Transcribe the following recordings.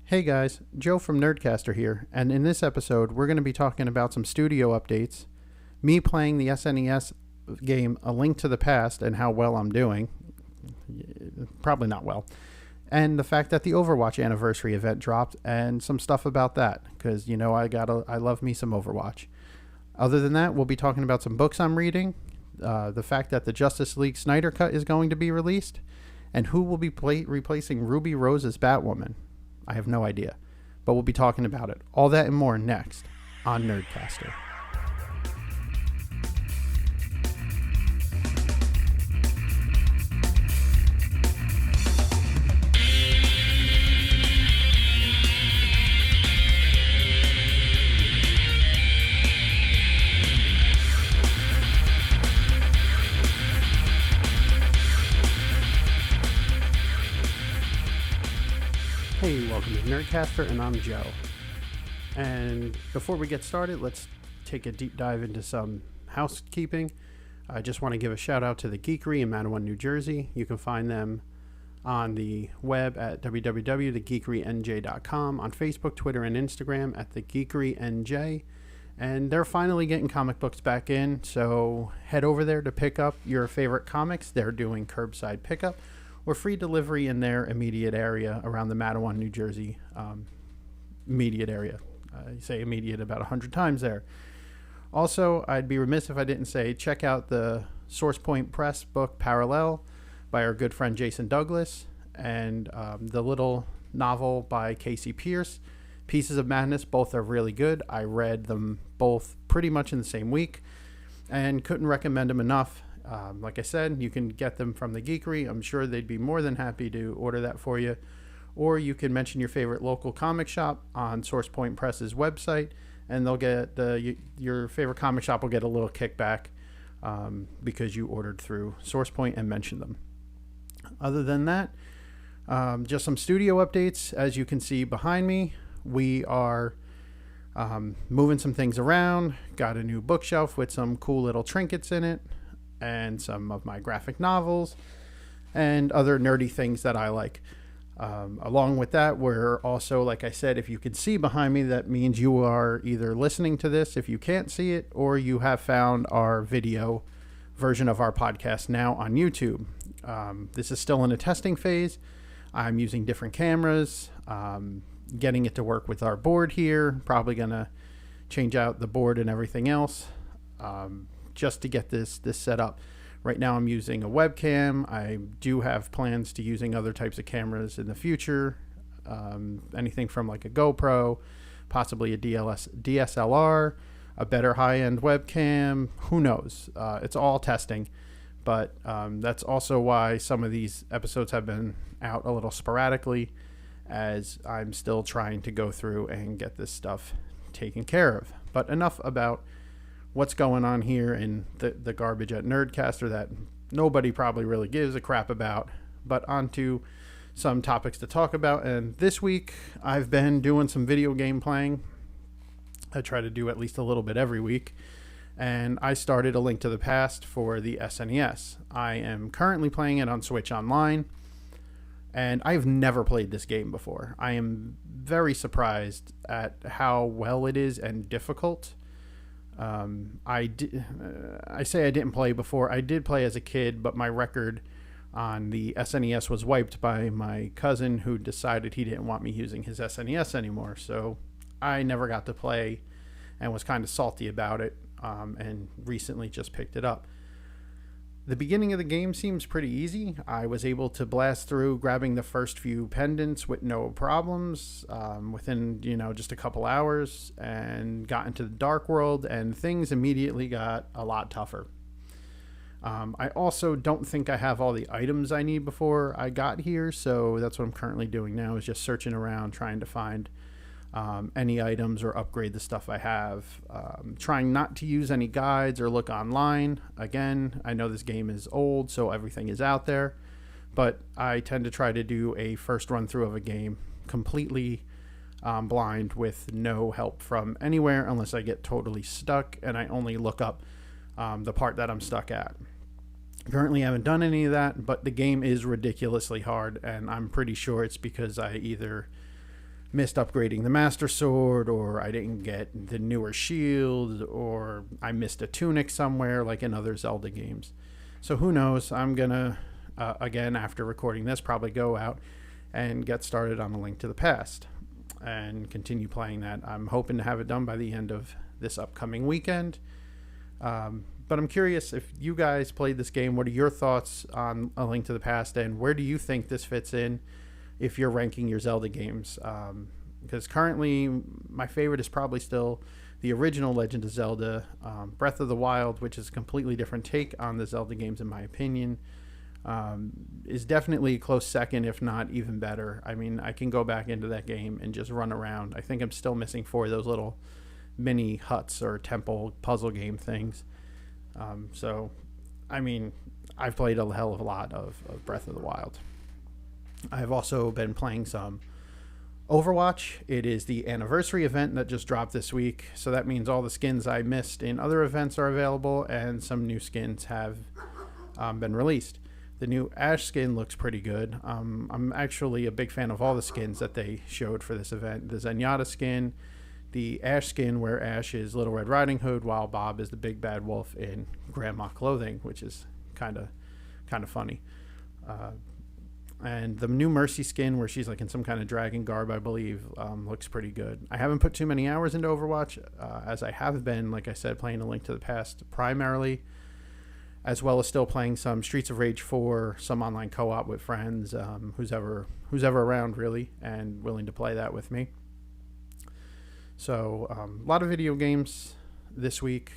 Hey guys, Joe from Nerdcaster here, and in this episode we're going to be talking about some studio updates, me playing the SNES game A Link to the Past and how well I'm doing, probably not well, and the fact that the Overwatch anniversary event dropped and some stuff about that, because you know I love me some Overwatch. Other than that, we'll be talking about some books I'm reading, the fact that the Justice League Snyder cut is going to be released, and who will be replacing Ruby Rose as Batwoman. I have no idea, but we'll be talking about it. All that and more next on Nerdcaster. Hey, welcome to Nerdcaster, and I'm Joe. And before we get started, let's take a deep dive into some housekeeping. I just want to give a shout out to the Geekery in Mattawan, New Jersey. You can find them on the web at www.thegeekerynj.com, on Facebook, Twitter, and Instagram at thegeekerynj. And they're finally getting comic books back in, so head over there to pick up your favorite comics. They're doing curbside pickup or free delivery in their immediate area around the Mattawan, New Jersey immediate area. You say immediate about 100 times there. Also, I'd be remiss if I didn't say check out the Source Point Press book Parallel by our good friend Jason Douglas, and the little novel by Casey Pierce, Pieces of Madness. Both are really good. I read them both pretty much in the same week and couldn't recommend them enough. Like I said, you can get them from the Geekery. I'm sure they'd be more than happy to order that for you. Or you can mention your favorite local comic shop on Source Point Press's website, and they'll get your favorite comic shop will get a little kickback because you ordered through Source Point and mentioned them. Other than that, just some studio updates. As you can see behind me, we are moving some things around. Got a new bookshelf with some cool little trinkets in it, and some of my graphic novels and other nerdy things that I like. Along with that, we're also, like I said, if you can see behind me, that means you are either listening to this if you can't see it, or you have found our video version of our podcast now on YouTube. This is still in a testing phase. I'm using different cameras, getting it to work with our board here. Probably going to change out the board and everything else. Just to get this set up. Right now I'm using a webcam. I do have plans to using other types of cameras in the future. Anything from like a GoPro, possibly a DSLR, a better high-end webcam. Who knows? It's all testing. But that's also why some of these episodes have been out a little sporadically, as I'm still trying to go through and get this stuff taken care of. But enough about what's going on here in the garbage at Nerdcaster that nobody probably really gives a crap about, but on to some topics to talk about. And this week I've been doing some video game playing. I try to do at least a little bit every week, and I started A Link to the Past for the SNES. I am currently playing it on Switch Online, and I've never played this game before. I am very surprised at how well it is and difficult. I say I didn't play before. I did play as a kid, but my record on the SNES was wiped by my cousin, who decided he didn't want me using his SNES anymore. So I never got to play and was kind of salty about it, and recently just picked it up. The beginning of the game seems pretty easy. I was able to blast through grabbing the first few pendants with no problems within, just a couple hours, and got into the dark world, and things immediately got a lot tougher. I also don't think I have all the items I need before I got here, so that's what I'm currently doing now, is just searching around trying to find any items or upgrade the stuff I have. Trying not to use any guides or look online. Again, I know this game is old, so everything is out there, but I tend to try to do a first run through of a game completely blind, with no help from anywhere, unless I get totally stuck and I only look up the part that I'm stuck at. Currently, I haven't done any of that, but the game is ridiculously hard, and I'm pretty sure it's because I either missed upgrading the Master Sword, or I didn't get the newer shield, or I missed a tunic somewhere like in other Zelda games. So who knows? I'm going to, again, after recording this, probably go out and get started on A Link to the Past and continue playing that. I'm hoping to have it done by the end of this upcoming weekend. But I'm curious if you guys played this game. What are your thoughts on A Link to the Past, and where do you think this fits in if you're ranking your Zelda games? Because currently my favorite is probably still the original Legend of Zelda, Breath of the Wild, which is a completely different take on the Zelda games in my opinion. Is definitely a close second, if not even better. I mean, I can go back into that game and just run around. I think I'm still missing 4 of those little mini huts or temple puzzle game things. So, I mean, I've played a hell of a lot of Breath of the Wild. I've also been playing some Overwatch. It is the anniversary event that just dropped this week, so that means all the skins I missed in other events are available, and some new skins have been released. The new Ash skin looks pretty good. I'm actually a big fan of all the skins that they showed for this event. The Zenyatta skin, the Ash skin where Ash is Little Red Riding Hood while Bob is the big bad wolf in grandma clothing, which is kind of funny. And the new Mercy skin where she's like in some kind of dragon garb, I believe, looks pretty good. I haven't put too many hours into Overwatch, as I have been, like I said, playing A Link to the Past primarily, as well as still playing some Streets of Rage 4, some online co-op with friends, who's ever around really and willing to play that with me. So a lot of video games this week,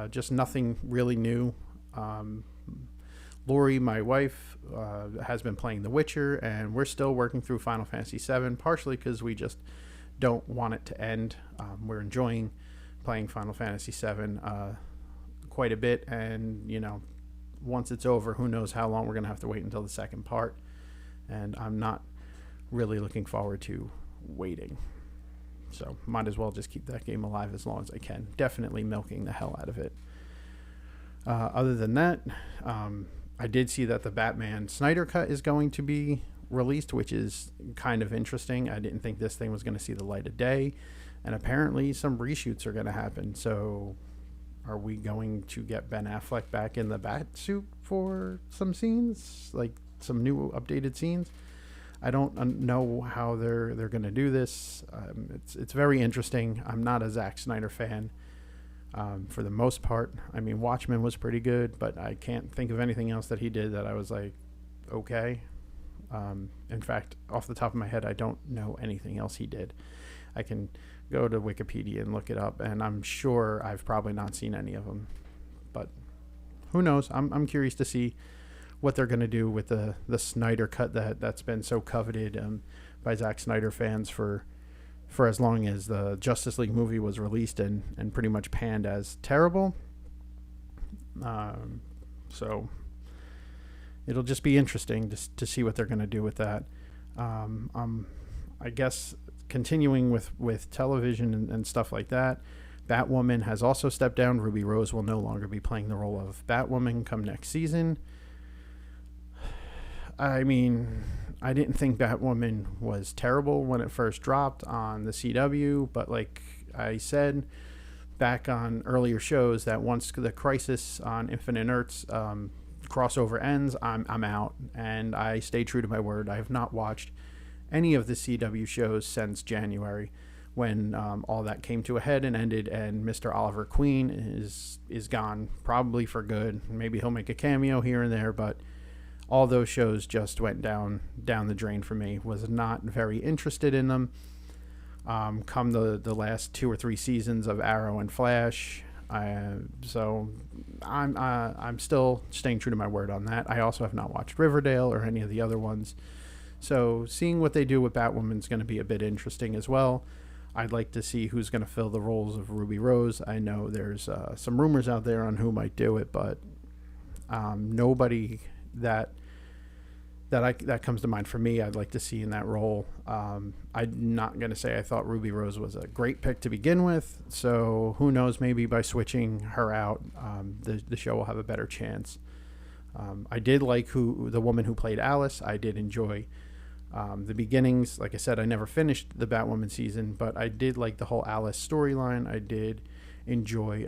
just nothing really new. Lori, my wife, has been playing The Witcher, and we're still working through Final Fantasy VII, partially because we just don't want it to end. We're enjoying playing Final Fantasy VII quite a bit, and, you know, once it's over, who knows how long we're going to have to wait until the second part, and I'm not really looking forward to waiting. So might as well just keep that game alive as long as I can. Definitely milking the hell out of it. Other than that, I did see that the Batman Snyder Cut is going to be released, which is kind of interesting. I didn't think this thing was going to see the light of day, and apparently some reshoots are going to happen. So are we going to get Ben Affleck back in the bat suit for some scenes, like some new updated scenes? I don't know how they're going to do this. It's very interesting. I'm not a Zack Snyder fan. For the most part. I mean, Watchmen was pretty good, but I can't think of anything else that he did that I was like, okay. In fact, off the top of my head, I don't know anything else he did. I can go to Wikipedia and look it up, and I'm sure I've probably not seen any of them. But who knows? I'm curious to see what they're going to do with the Snyder Cut that's been so coveted by Zack Snyder fans for as long as the Justice League movie was released and pretty much panned as terrible. So it'll just be interesting to see what they're going to do with that. I guess continuing with television and stuff like that, Batwoman has also stepped down. Ruby Rose will no longer be playing the role of Batwoman come next season. I mean, I didn't think Batwoman was terrible when it first dropped on the CW, but like I said back on earlier shows, that once the Crisis on Infinite Earths crossover ends, I'm out, and I stay true to my word. I have not watched any of the CW shows since January, when all that came to a head and ended, and Mr. Oliver Queen is gone, probably for good. Maybe he'll make a cameo here and there, but all those shows just went down the drain for me. Was not very interested in them. Come the last 2 or 3 seasons of Arrow and Flash, so I'm still staying true to my word on that. I also have not watched Riverdale or any of the other ones, so seeing what they do with Batwoman is going to be a bit interesting as well. I'd like to see who's going to fill the roles of Ruby Rose. I know there's some rumors out there on who might do it, but nobody that comes to mind for me I'd like to see in that role. I'm not going to say I thought Ruby Rose was a great pick to begin with, so who knows, maybe by switching her out, the show will have a better chance. I did like the woman who played Alice. I did enjoy The beginnings, like I said, I never finished the Batwoman season, but I did like the whole Alice storyline. I did enjoy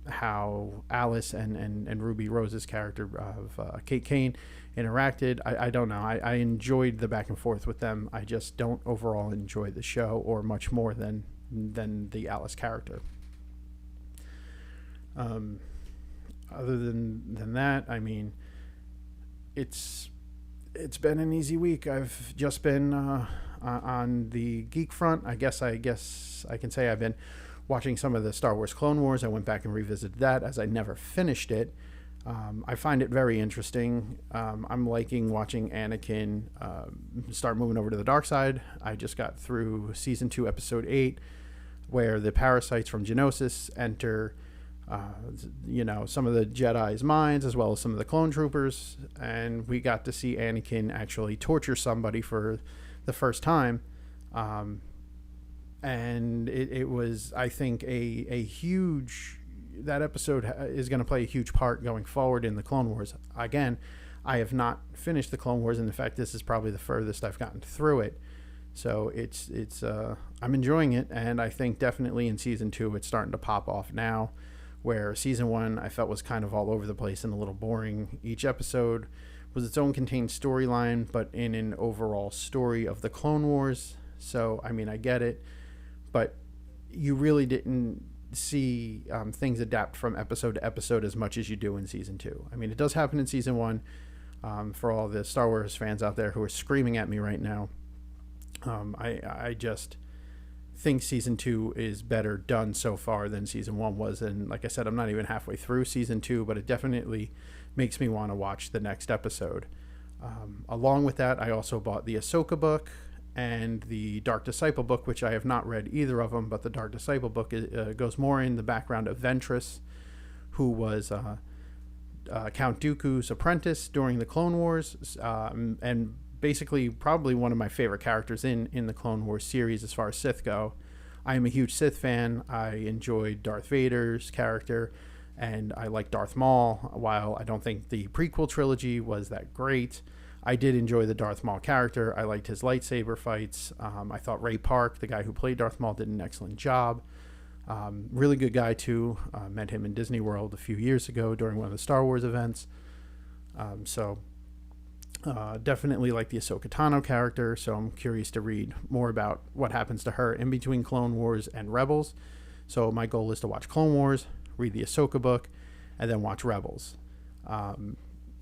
how Alice and Ruby Rose's character of Kate Kane interacted. I don't know. I enjoyed the back and forth with them. I just don't overall enjoy the show or much more than the Alice character. Other than that, I mean, it's been an easy week. I've just been on the geek front. I guess I can say I've been watching some of the Star Wars Clone Wars. I went back and revisited that as I never finished it. I find it very interesting. I'm liking watching Anakin start moving over to the dark side. I just got through season 2, episode 8, where the parasites from Geonosis enter some of the Jedi's minds as well as some of the clone troopers, and we got to see Anakin actually torture somebody for the first time, and it was, I think, a huge, that episode is going to play a huge part going forward in the Clone Wars. Again, I have not finished the Clone Wars, and in fact this is probably the furthest I've gotten through it, so it's I'm enjoying it, and I think definitely in season 2 it's starting to pop off now, where season 1 I felt was kind of all over the place and a little boring. Each episode was its own contained storyline, but in an overall story of the Clone Wars. So, I mean, I get it, but you really didn't see things adapt from episode to episode as much as you do in season 2. I mean, it does happen in season 1. For all the Star Wars fans out there who are screaming at me right now, I just think season 2 is better done so far than season 1 was, and like I said, I'm not even halfway through season 2, but it definitely makes me want to watch the next episode. Along with that, I also bought the Ahsoka book and the Dark Disciple book, which I have not read either of them, but the Dark Disciple book goes more in the background of Ventress, who was Count Dooku's apprentice during the Clone Wars, and basically probably one of my favorite characters in the Clone Wars series as far as Sith go. I am a huge Sith fan. I enjoyed Darth Vader's character, and I like Darth Maul. While I don't think the prequel trilogy was that great, I did enjoy the Darth Maul character. I liked his lightsaber fights. I thought Ray Park, the guy who played Darth Maul, did an excellent job. Really good guy too. Met him in Disney World a few years ago during one of the Star Wars events. Definitely like the Ahsoka Tano character, so I'm curious to read more about what happens to her in between Clone Wars and Rebels. So my goal is to watch Clone Wars, read the Ahsoka book, and then watch Rebels. And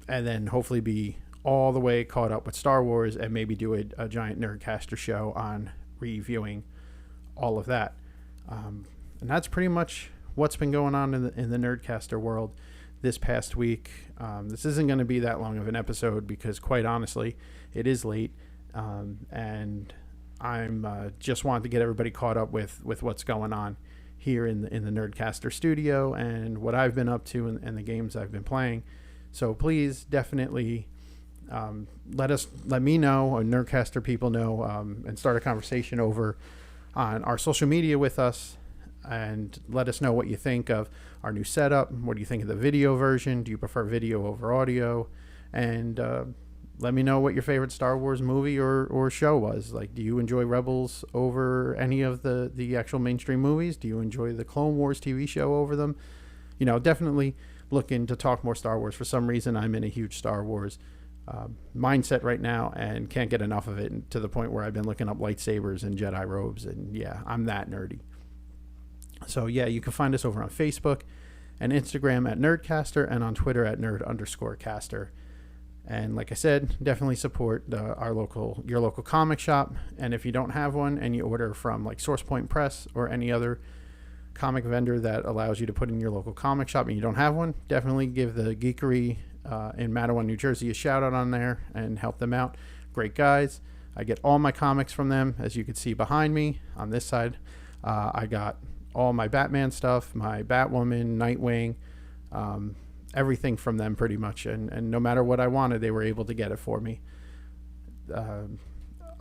then hopefully be all the way caught up with Star Wars and maybe do a giant Nerdcaster show on reviewing all of that. And that's pretty much what's been going on in the Nerdcaster world this past week. This isn't going to be that long of an episode because, quite honestly, it is late, and I'm just wanted to get everybody caught up with what's going on here in the Nerdcaster studio and what I've been up to and the games I've been playing. So please definitely let me know, or Nerdcaster people know, and start a conversation over on our social media with us, and let us know what you think of our new setup. What do you think of the video version? Do you prefer video over audio? And let me know what your favorite Star Wars movie or show was. Like, do you enjoy Rebels over any of the actual mainstream movies? Do you enjoy the Clone Wars TV show over them? Definitely looking to talk more Star Wars. For some reason, I'm in a huge Star Wars mindset right now and can't get enough of it, to the point where I've been looking up lightsabers and Jedi robes, and yeah, I'm that nerdy. So yeah, you can find us over on Facebook and Instagram at Nerdcaster, and on Twitter at Nerd_caster. And like I said, definitely support your local comic shop. And if you don't have one and you order from like Source Point Press or any other comic vendor that allows you to put in your local comic shop and you don't have one, definitely give the Geekery in Matawan, New Jersey a shout out on there and help them out. Great guys. I get all my comics from them. As you can see behind me on this side, I got all my Batman stuff, my Batwoman, Nightwing, everything from them pretty much. And no matter what I wanted, they were able to get it for me.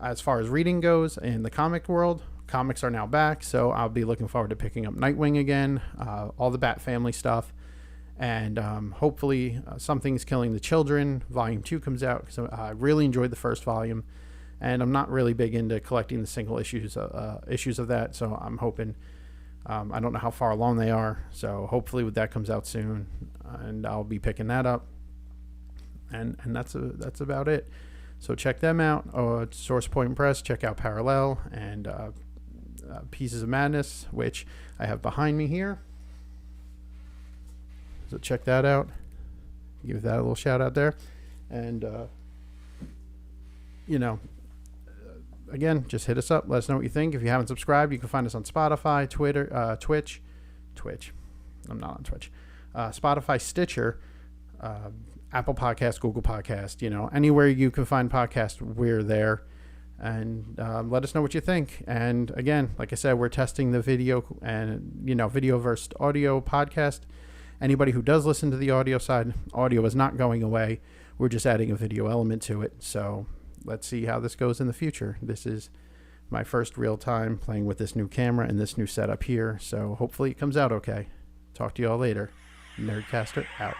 As far as reading goes in the comic world, comics are now back, so I'll be looking forward to picking up Nightwing again, all the Bat Family stuff, and hopefully Something's Killing the Children Volume 2 comes out, because I really enjoyed the first volume. and I'm not really big into collecting the single issues of that. So I'm hoping. I don't know how far along they are, so hopefully that comes out soon, and I'll be picking that up. And that's about it. So check them out. Source Point Press. Check out Parallel and Pieces of Madness, which I have behind me here. So check that out. Give that a little shout out there, and again, just hit us up. Let us know what you think. If you haven't subscribed, you can find us on Spotify, Twitter, Twitch. I'm not on Twitch. Spotify, Stitcher, Apple Podcast, Google Podcast. Anywhere you can find podcasts, we're there. And let us know what you think. And again, like I said, we're testing the video and video versus audio podcast. Anybody who does listen to the audio side, audio is not going away. We're just adding a video element to it. So let's see how this goes in the future. This is my first real time playing with this new camera and this new setup here. So hopefully it comes out okay. Talk to you all later. Nerdcaster out.